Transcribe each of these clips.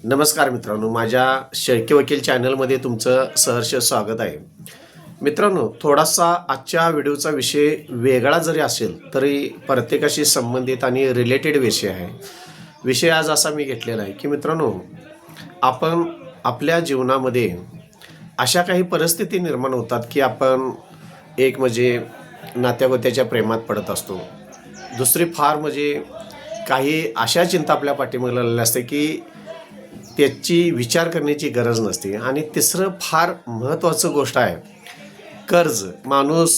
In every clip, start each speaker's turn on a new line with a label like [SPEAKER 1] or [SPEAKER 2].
[SPEAKER 1] नमस्कार मित्रांनो, माझ्या शेळके वकील चॅनलमध्ये तुमचं सहर्ष स्वागत आहे. मित्रांनो, थोडासा आजच्या व्हिडिओचा विषय वेगळा जरी असेल तरी प्रत्येकाशी संबंधित आणि रिलेटेड विषय आहे. विषय आज असा मी घेतलेला आहे की मित्रांनो, आपण आपल्या जीवनामध्ये अशा काही परिस्थिती निर्माण होतात की आपण एक म्हणजे नात्यागोत्याच्या प्रेमात पडत असतो. दुसरी फार म्हणजे काही अशा चिंता आपल्या पाठीमागे लागलेल्या असते की त्याची विचार करण्याची गरज नसते. आणि तिसरं फार महत्त्वाचं गोष्ट आहे कर्ज. माणूस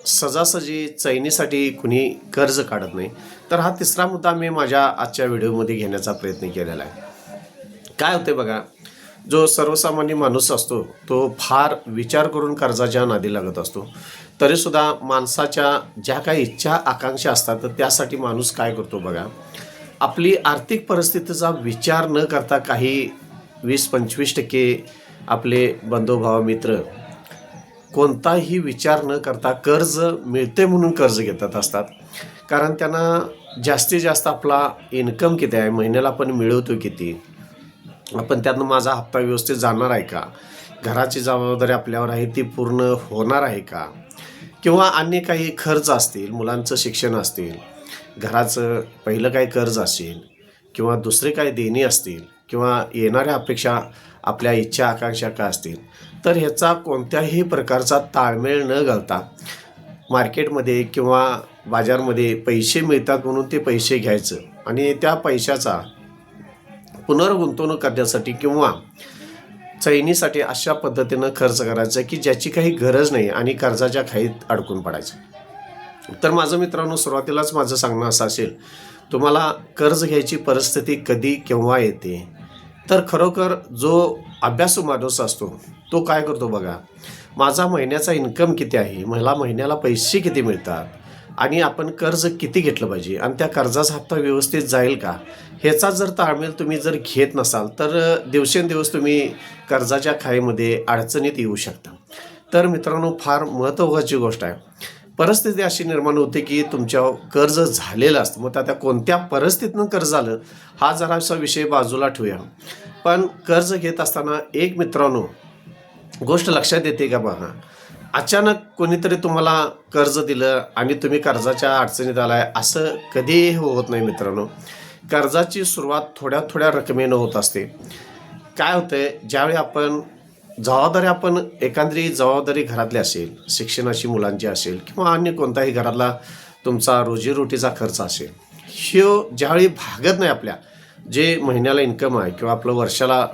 [SPEAKER 1] सहजासहजी चैनीसाठी कुणी कर्ज काढत नाही. तर हा तिसरा मुद्दा मी माझ्या आजच्या व्हिडिओमध्ये घेण्याचा प्रयत्न केलेला आहे. काय होते बघा, जो सर्वसामान्य माणूस असतो तो फार विचार करून कर्जाच्या नादी लागत असतो. तरीसुद्धा माणसाच्या ज्या काही इच्छा आकांक्षा असतात तर त्यासाठी माणूस काय करतो बघा, आपली आर्थिक परिस्थितीचा विचार न करता काही 20-25% आपले बंधुभाव मित्र कोणताही विचार न करता कर्ज मिळते म्हणून कर्ज घेतात असतात. कारण त्यांना जास्तीत जास्त आपला इन्कम किती आहे, महिन्याला आपण मिळवतो किती, आपण त्यातनं माझा हप्ता व्यवस्थित जाणार आहे का, घराची जबाबदारी आपल्यावर आहे ती पूर्ण होणार आहे का, किंवा अन्य काही खर्च असतील, मुलांचं शिक्षण असतील, घराचं पहिलं काही कर्ज असेल, किंवा दुसरे काही देणी असतील, किंवा येणाऱ्या अपेक्षा आपल्या इच्छा आकांक्षा काय असतील, तर ह्याचा कोणत्याही प्रकारचा ताळमेळ न घालता मार्केटमध्ये किंवा बाजारमध्ये पैसे मिळतात म्हणून ते पैसे घ्यायचं आणि त्या पैशाचा पुनर्गुंतवणूक करण्यासाठी किंवा चैनीसाठी अशा पद्धतीनं खर्च करायचा की ज्याची काही गरज नाही आणि कर्जाच्या खाईत अडकून पडायचं. तर माझं मित्रांनो, सुरुवातीलाच माझं सांगणं असं असेल, तुम्हाला कर्ज घ्यायची परिस्थिती कधी केव्हा येते, तर खरोखर जो अभ्यासू माणूस असतो तो काय करतो बघा, माझा महिन्याचा इन्कम किती आहे, मला महिन्याला पैसे किती मिळतात आणि आपण कर्ज किती घेतलं पाहिजे आणि त्या कर्जाचा हप्ता व्यवस्थित जाईल का, ह्याचा जर ताळमेळ तुम्ही जर घेत नसाल तर दिवसेंदिवस तुम्ही कर्जाच्या खाईमध्ये अडचणीत येऊ शकता. तर मित्रांनो, फार महत्त्वाची गोष्ट आहे. परिस्थिती अशी निर्माण होते की तुमच्यावर कर्ज झालेलं असतं. मग त्या कोणत्या परिस्थितीनं कर्ज झालं हा जरासा विषय बाजूला ठेवूया. पण कर्ज घेत असताना एक मित्रांनो गोष्ट लक्षात येते का बघा, अचानक कोणीतरी तुम्हाला कर्ज दिलं आणि तुम्ही कर्जाच्या अडचणीत आलाय असं कधीही होत नाही मित्रांनो. कर्जाची सुरुवात थोड्या थोड्या रकमेनं होत असते. काय होतंय, ज्यावेळी आपण एखादी जबाबदारी घरातली असेल, शिक्षणाची मुलांची असेल, किंवा अन्य कोणताही घरातला तुमचा रोजीरोटीचा खर्च असेल, ज्यावेळी भागत नाही आपल्या जे महिन्याला इन्कम आहे, किंवा आपलं वर्षाला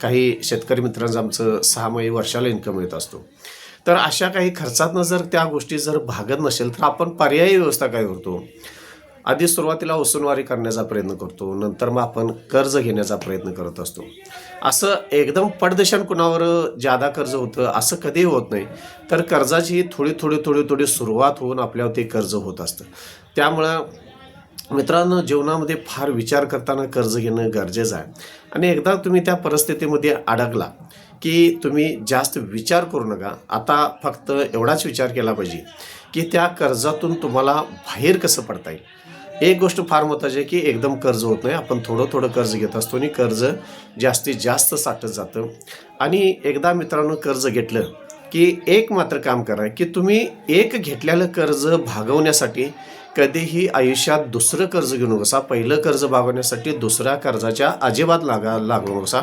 [SPEAKER 1] काही शेतकरी मित्रांचं आमचं 6 महिने वर्षाला इन्कम येत असतो, तर अशा काही खर्चातनं जर त्या गोष्टी जर भागत नसेल तर आपण पर्यायी व्यवस्था काय करतो, आधी सुरुवातीला उसनवारी करण्याचा प्रयत्न करतो, नंतर मग आपण कर्ज घेण्याचा प्रयत्न करत असतो. असं एकदम पटदिशान कुणावर जादा कर्ज होतं असं कधीही होत नाही. तर कर्जाची थोडी सुरुवात होऊन आपल्यावर ते कर्ज होत असतं. त्यामुळं मित्रांनो, जीवनामध्ये फार विचार करताना कर्ज घेणं गरजेचं आहे. आणि एकदा तुम्ही त्या परिस्थितीमध्ये अडकला की तुम्ही जास्त विचार करू नका. आता फक्त एवढाच विचार केला पाहिजे की त्या कर्जातून तुम्हाला बाहेर कसं पडता येईल. एक गोष्ट फार महत्त्वाची आहे की एकदम कर्ज होत नाही, आपण थोडं कर्ज घेत असतो आणि कर्ज जास्तीत जास्त साठत जातं. आणि एकदा मित्रांनो कर्ज घेतलं की एक मात्र काम करा की तुम्ही एक घेतलेलं कर्ज भागवण्यासाठी कधीही आयुष्यात दुसरं कर्ज घेऊ नकोसा. पहिलं कर्ज भागवण्यासाठी दुसऱ्या कर्जाच्या अजिबात लागू नकोसा.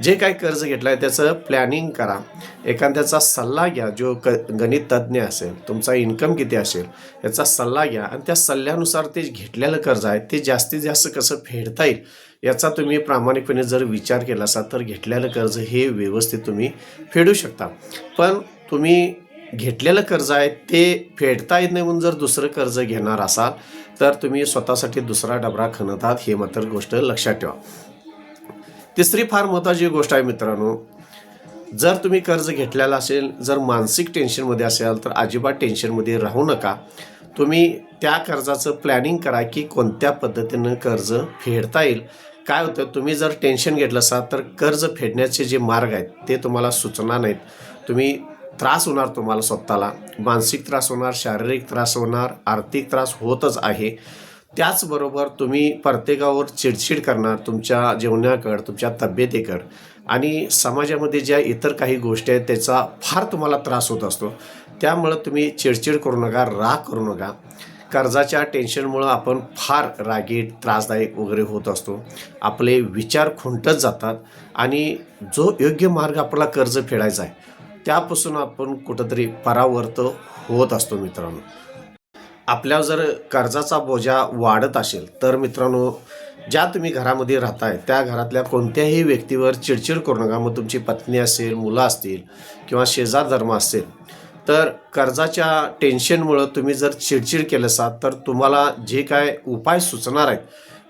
[SPEAKER 1] जे काही कर्ज घेतलं आहे त्याचं प्लॅनिंग करा, एखाद्याचा सल्ला घ्या, जो गणित तज्ज्ञ असेल, तुमचा इन्कम किती असेल याचा सल्ला घ्या आणि त्या सल्ल्यानुसार ते घेतलेलं कर्ज आहे ते जास्तीत जास्त कसं फेडता येईल याचा तुम्ही प्रामाणिकपणे जर विचार केला असाल तर घेतलेलं कर्ज हे व्यवस्थित तुम्ही फेडू शकता. पण तुम्ही घेतलेलं कर्ज आहे ते फेडता येत नाही म्हणून जर दुसरं कर्ज घेणार असाल तर तुम्ही स्वतःसाठी दुसरा डबरा खणतात, हे मात्र गोष्ट लक्षात ठेवा. तिसरी फार महत्त्वाची गोष्ट आहे मित्रांनो, जर तुम्ही कर्ज घेतलेलं असेल, जर मानसिक टेन्शनमध्ये असाल तर अजिबात टेन्शनमध्ये राहू नका. तुम्ही त्या कर्जाचं प्लॅनिंग करा की कोणत्या पद्धतीनं कर्ज फेडता येईल. काय होतं, तुम्ही जर टेन्शन घेतलं असाल तर कर्ज फेडण्याचे जे मार्ग आहेत ते तुम्हाला सुचणार नाहीत. तुम्ही त्रास होणार, तुम्हाला स्वतःला मानसिक त्रास होणार, शारीरिक त्रास होणार, आर्थिक त्रास होतच आहे. त्याचबरोबर तुम्ही प्रत्येकावर चिडचिड करणार, तुमच्या जेवणाकडं, तुमच्या तब्येतीकडं आणि समाजामध्ये ज्या इतर काही गोष्टी आहेत त्याचा फार तुम्हाला त्रास होत असतो. त्यामुळं तुम्ही चिडचिड करू नका, राग करू नका. कर्जाच्या टेन्शनमुळं आपण फार रागीट, त्रासदायक वगैरे होत असतो. आपले विचार खुंटत जातात आणि जो योग्य मार्ग आपल्याला कर्ज फेडायचा आहे त्यापासून आपण कुठंतरी परावर्त होत असतो मित्रांनो. आपल्यावर जर कर्जाचा बोजा वाढत असेल तर मित्रांनो, ज्या तुम्ही घरामध्ये राहताय त्या घरातल्या कोणत्याही व्यक्तीवर चिडचिड करू नका. मग तुमची पत्नी असेल, मुलं असतील किंवा शेजार धर्म असेल, तर कर्जाच्या टेन्शनमुळं तुम्ही जर चिडचिड केलं असाल तर तुम्हाला जे काय उपाय सुचणार आहेत,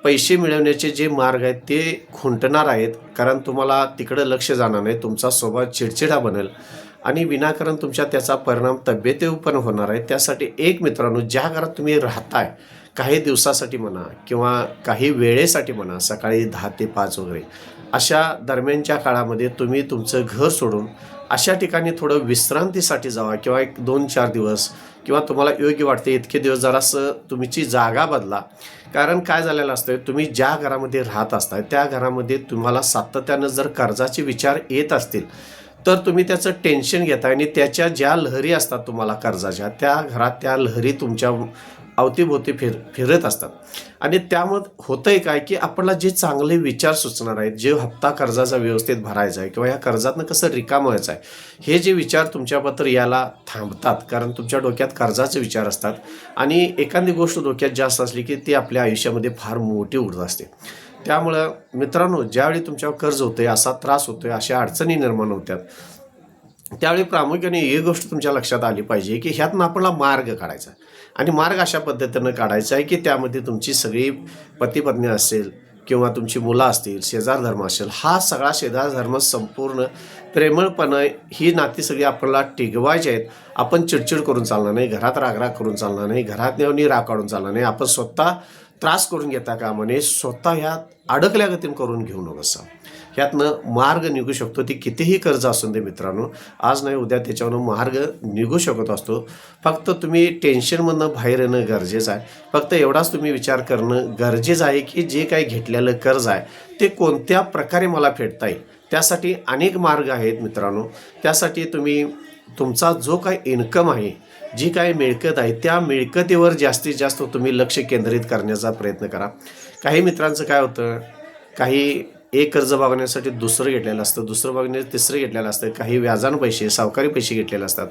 [SPEAKER 1] पैसे मिळवण्याचे जे मार्ग आहेत ते खुंटणार आहेत. कारण तुम्हाला तिकडं लक्ष जाणार नाही, तुमचा स्वभाव चिडचिडा बनेल आणि विनाकारण तुमच्या त्याचा परिणाम तब्येतीवर पण होणार आहे. त्यासाठी एक मित्रांनो, ज्या घरात तुम्ही राहताय काही दिवसासाठी म्हणा किंवा काही वेळेसाठी म्हणा, सकाळी 10 ते 5 वगैरे अशा दरम्यानच्या काळामध्ये तुम्ही तुमचं घर सोडून अशा ठिकाणी थोडं विश्रांतीसाठी जावा किंवा एक 2-4 दिवस किंवा तुम्हाला योग्य वाटते इतके दिवस जरासं तुमची जागा बदला. कारण काय झालेलं असतं, तुम्ही ज्या घरामध्ये राहत असताय त्या घरामध्ये तुम्हाला सातत्यानं जर कर्जाचे विचार येत असतील तर तुम्ही त्याचं टेन्शन घेताय आणि त्याच्या ज्या लहरी असतात तुम्हाला कर्जाच्या, त्या घरात त्या लहरी तुमच्या अवतीभोवती फिरत असतात आणि त्यामुळं होतंय काय की आपल्याला जे चांगले विचार सुचणार आहेत, जे हप्ता कर्जाचा व्यवस्थित भरायचा आहे किंवा ह्या कर्जातनं कसं रिकाम व्हायचं आहे, हे जे विचार तुमच्याबद्दल याला थांबतात. कारण तुमच्या डोक्यात कर्जाचे विचार असतात आणि एखादी गोष्ट डोक्यात जास्त असली की ती आपल्या आयुष्यामध्ये फार मोठी उडत असते. त्यामुळं मित्रांनो, ज्यावेळी तुमच्यावर कर्ज होतंय, असा त्रास होतोय, अशा अडचणी निर्माण होत्यात, त्यावेळी प्रामुख्याने एक गोष्ट तुमच्या लक्षात आली पाहिजे की ह्यातनं आपल्याला मार्ग काढायचा आहे आणि मार्ग अशा पद्धतीनं काढायचा आहे की त्यामध्ये तुमची सगळी पती पत्नी असेल किंवा तुमची मुलं असतील, शेजार धर्म असेल, हा सगळा शेजार धर्म संपूर्ण प्रेमळपणं ही नाती सगळी आपल्याला टिकवायची आहेत. आपण चिडचिड करून चालणार नाही, घरात रागराग करून चालणार नाही, घरात नेऊन राग काढून चालणार नाही. आपण स्वतः त्रास करून घेता कामा नये, स्वतः ह्यात अडकल्या गतीनं करून घेऊ नकोसा. ह्यातनं मार्ग निघू शकतो. ती कितीही कर्ज असून दे मित्रांनो, आज नाही उद्या त्याच्यावरून मार्ग निघू शकत असतो. फक्त तुम्ही टेन्शनमधनं बाहेर येणं गरजेचं आहे. फक्त एवढाच तुम्ही विचार करणं गरजेचं आहे की जे काही घेतलेलं कर्ज आहे ते कोणत्या प्रकारे मला फेडता येईल. त्यासाठी अनेक मार्ग आहेत मित्रांनो. त्यासाठी तुम्ही तुमचा जो काही इन्कम आहे, जी काही मिळकत आहे, त्या मिळकतीवर जास्तीत जास्त तुम्ही लक्ष केंद्रित करण्याचा प्रयत्न करा. काही मित्रांचं काय होतं, काही एक कर्ज भागवण्यासाठी दुसरं घेतलेलं असतं, दुसरं भागवण्यासाठी तिसरं घेतलेलं असतं, काही व्याजानं पैसे, सावकारी पैसे घेतलेले असतात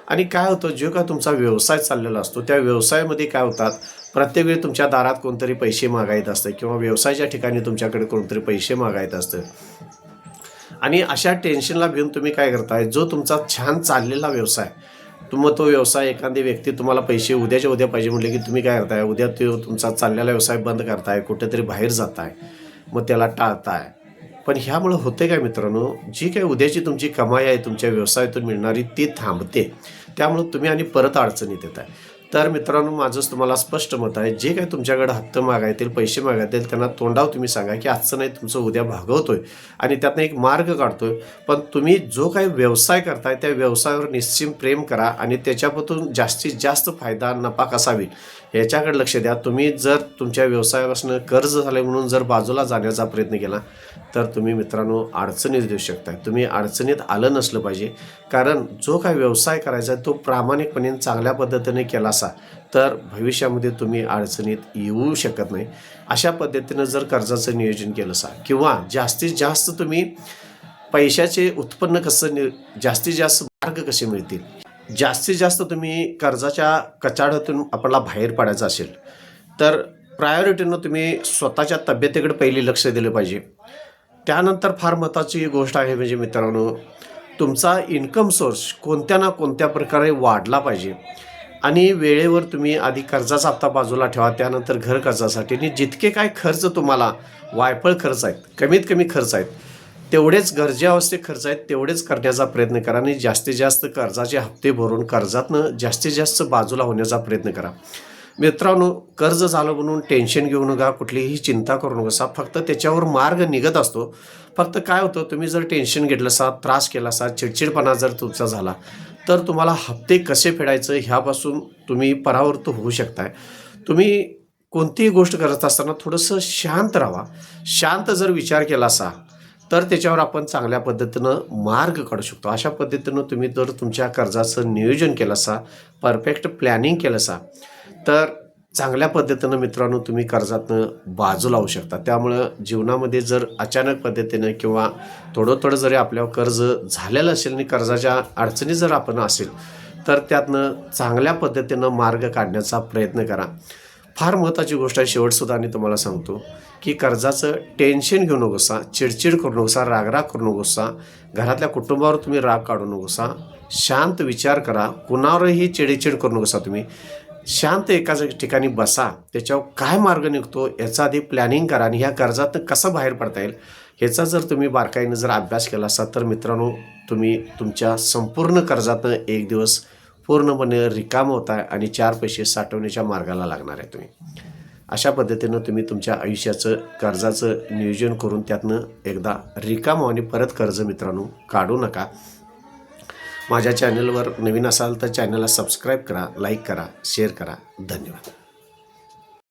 [SPEAKER 1] आणि काय होतं, जो का तुमचा व्यवसाय चाललेला असतो त्या व्यवसायामध्ये काय होतात, प्रत्येक वेळी तुमच्या दारात कोणतरी पैसे मागायत असतं किंवा व्यवसायाच्या ठिकाणी तुमच्याकडे कोणतरी पैसे मागायत असतं आणि अशा टेन्शनला भिऊन तुम्ही काय करताय, जो तुमचा छान चाललेला व्यवसाय, तो व्यवसाय एखादी व्यक्ती तुम्हाला पैसे उद्याच्या उद्या पाहिजे म्हटले की तुम्ही काय करताय, उद्या तो तुमचा चाललेला व्यवसाय बंद करताय, कुठेतरी बाहेर जाताय, मग त्याला टाळताय. पण ह्यामुळं होते काय मित्रांनो, जी काही उद्याची तुमची कमाई आहे तुमच्या व्यवसायातून मिळणारी ती थांबते. त्यामुळं तुम्ही आणि परत अडचणीत येत आहे. तर मित्रांनो, माझंच तुम्हाला स्पष्ट मत आहे, जे काही तुमच्याकडे हप्ते मागायतील, पैसे मागायतील, त्यांना तोंडावर तुम्ही सांगा की आजचं नाही तुमचं उद्या भागवतोय आणि त्यातनं एक मार्ग काढतोय. पण तुम्ही जो काही व्यवसाय करताय त्या व्यवसायावर निश्चित प्रेम करा आणि त्याच्यापासून जास्तीत जास्त फायदा नफा कसा होईल याच्याकडे लक्ष द्या. तुम्ही जर तुमच्या व्यवसायापासून कर्ज झाले म्हणून जर बाजूला जाण्याचा प्रयत्न केला तर तुम्ही मित्रांनो अडचणीत देऊ शकता. तुम्ही अडचणीत आलं नसलं पाहिजे. कारण जो काही व्यवसाय करायचा आहे तो प्रामाणिकपणे चांगल्या पद्धतीने केला असा तर भविष्यामध्ये तुम्ही अडचणीत येऊ शकत नाही. अशा पद्धतीनं जर कर्जाचं नियोजन केलं असा किंवा जास्तीत जास्त तुम्ही पैशाचे उत्पन्न कसं जास्तीत जास्त मार्ग कसे मिळतील, जास्तीत जास्त तुम्ही कर्जाच्या कचाड्यातून आपल्याला बाहेर पडायचं असेल तर प्रायोरिटीनं तुम्ही स्वतःच्या तब्येतीकडे पहिली लक्ष दिलं पाहिजे. त्यानंतर फार महत्त्वाची गोष्ट आहे म्हणजे मित्रांनो, तुमचा इन्कम सोर्स कोणत्या ना कोणत्या प्रकारे वाढला पाहिजे आणि वेळेवर तुम्ही आधी कर्जाचा हप्ता बाजूला ठेवा, त्यानंतर घर कर्जासाठी आणि जितके काय खर्च तुम्हाला वायफळ खर्च आहेत, कमीत कमी खर्च आहेत, तेवढेच गरजेअवस्थेत खर्च आहेत तेवढेच करण्याचा प्रयत्न करा आणि जास्तीत जास्त कर्जाचे हप्ते भरून कर्जातनं जास्तीत जास्त बाजूला होण्याचा प्रयत्न करा. मित्रांनो, कर्ज झालं म्हणून टेन्शन घेऊ नका, कुठलीही चिंता करू नका. फक्त त्याच्यावर मार्ग निघत असतो. फक्त काय होतं, तुम्ही जर टेन्शन घेतलं असा, त्रास केला असा, चिडचिडपणा जर तुमचा झाला तर तुम्हाला हप्ते कसे फेडायचं ह्यापासून तुम्ही परावृत्त होऊ शकताय. तुम्ही कोणतीही गोष्ट करत असताना थोडंसं शांत राहा. शांत जर विचार केला असा तर त्याच्यावर आपण चांगल्या पद्धतीनं मार्ग काढू शकतो. अशा पद्धतीनं तुम्ही जर तुमच्या कर्जाचं नियोजन केलं असा, परफेक्ट प्लॅनिंग केलं असा, तर चांगल्या पद्धतीनं मित्रांनो तुम्ही कर्जातनं बाजू लावू शकता. त्यामुळं जीवनामध्ये जर अचानक पद्धतीनं किंवा थोडं जरी आपल्यावर कर्ज झालेलं असेल आणि कर्जाच्या अडचणी जर आपण असेल तर त्यातनं चांगल्या पद्धतीनं मार्ग काढण्याचा प्रयत्न करा. फार महत्त्वाची गोष्ट आहे शेवटसुद्धा आणि तुम्हाला सांगतो की कर्जाचं टेन्शन घेऊ नकोसा, चिडचिड करू नकोसा, रागराग करू नकोसा, घरातल्या कुटुंबावर तुम्ही राग काढू नकोसा. शांत विचार करा, कुणावरही चिडचिड करू नकोसा. तुम्ही शांत एकाच ठिकाणी बसा, त्याच्यावर काय मार्ग निघतो याचा आधी प्लॅनिंग करा आणि ह्या कर्जातनं कसं बाहेर पडता येईल ह्याचा जर तुम्ही बारकाईनं जर अभ्यास केला असा तर मित्रांनो तुम्ही तुमच्या संपूर्ण कर्जातनं एक दिवस पूर्णपणे रिकाम होताय आणि 4 पैसे साठवण्याच्या मार्गाला लागणार आहे. तुम्ही अशा पद्धतीनं तुम्ही तुमच्या आयुष्याचं कर्जाचं नियोजन करून त्यातनं एकदा रिकाम आणि परत कर्ज मित्रांनो काढू नका. माझ्या चॅनलवर नवीन असाल तर चॅनलला सबस्क्राईब करा, लाईक करा, शेअर करा. धन्यवाद.